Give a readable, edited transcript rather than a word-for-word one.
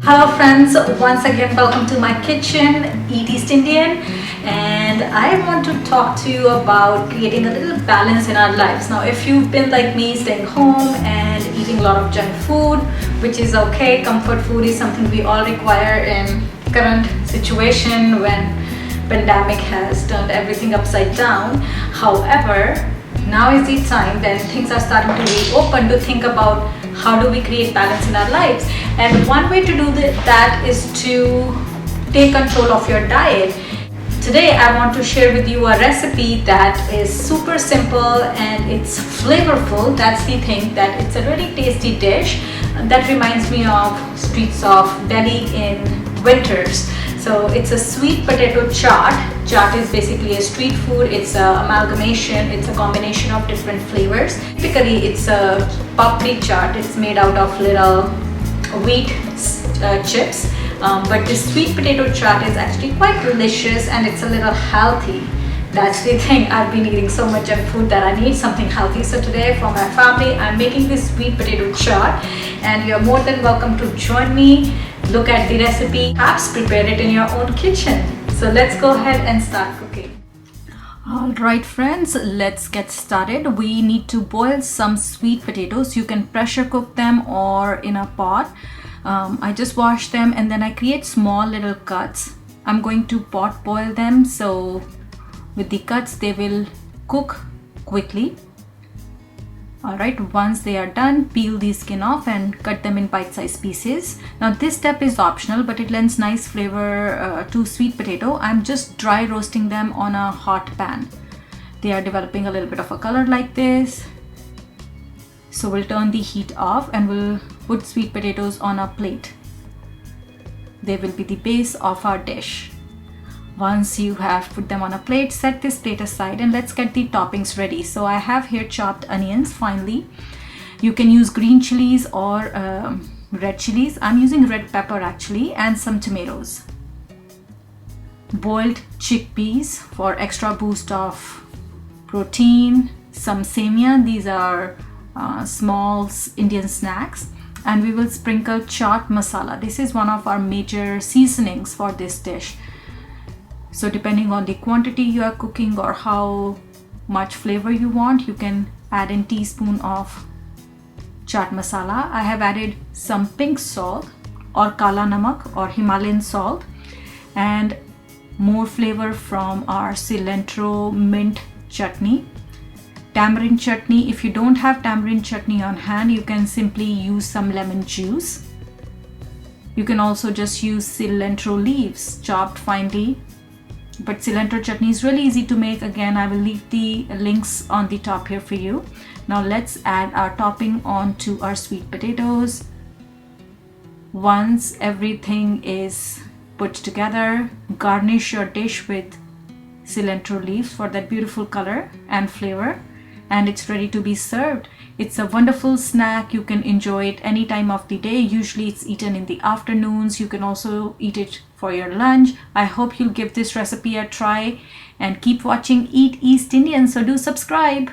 Hello friends, once again welcome to my kitchen, Eat East Indian, and I want to talk to you about creating a little balance in our lives. Now if you've been like me, staying home and eating a lot of junk food, which is okay, comfort food is something we all require in current situation when pandemic has turned everything upside down. However, now is the time when things are starting to reopen to think about how do we create balance in our lives. And one way to do that is to take control of your diet. Today I want to share with you a recipe that is super simple and it's flavorful. That's the thing, that it's a really tasty dish that reminds me of streets of Delhi in winters. So it's a sweet potato chaat. Chaat is basically a street food. It's an amalgamation, it's a combination of different flavors. Typically it's a papri chaat. It's made out of little wheat chips. But this sweet potato chaat is actually quite delicious and it's a little healthy. That's the thing, I've been eating so much junk food that I need something healthy. So today for my family, I'm making this sweet potato chaat and you're more than welcome to join me. Look at the recipe, perhaps prepare it in your own kitchen. So let's go ahead and start cooking. Alright friends, let's get started. We need to boil some sweet potatoes. You can pressure cook them or in a pot. I just wash them and then I create small little cuts. I'm going to pot boil them, so with the cuts they will cook quickly. Alright, once they are done, peel the skin off and cut them in bite-sized pieces. Now this step is optional, but it lends nice flavor to sweet potato. I'm just dry roasting them on a hot pan. They are developing a little bit of a color like this. So we'll turn the heat off and we'll put sweet potatoes on a plate. They will be the base of our dish. Once you have put them on a plate, set this plate aside and let's get the toppings ready. So I have here chopped onions finely. You can use green chilies or red chilies. I'm using red pepper actually, and some tomatoes. Boiled chickpeas for extra boost of protein. Some seviyan, these are small Indian snacks. And we will sprinkle chaat masala. This is one of our major seasonings for this dish. So depending on the quantity you are cooking or how much flavor you want, you can add in teaspoon of chaat masala. I have added some pink salt or kala namak or Himalayan salt, and more flavor from our Cilantro Mint Chutney. Tamarind chutney. If you don't have tamarind chutney on hand, you can simply use some lemon juice. You can also just use cilantro leaves chopped finely. But cilantro chutney is really easy to make. Again, I will leave the links on the top here for you. Now let's add our topping onto our sweet potatoes. Once everything is put together, garnish your dish with cilantro leaves for that beautiful color and flavor. And it's ready to be served. It's a wonderful snack. You can enjoy it any time of the day. Usually it's eaten in the afternoons. You can also eat it for your lunch. I hope you'll give this recipe a try and keep watching Eat East Indian. So do subscribe.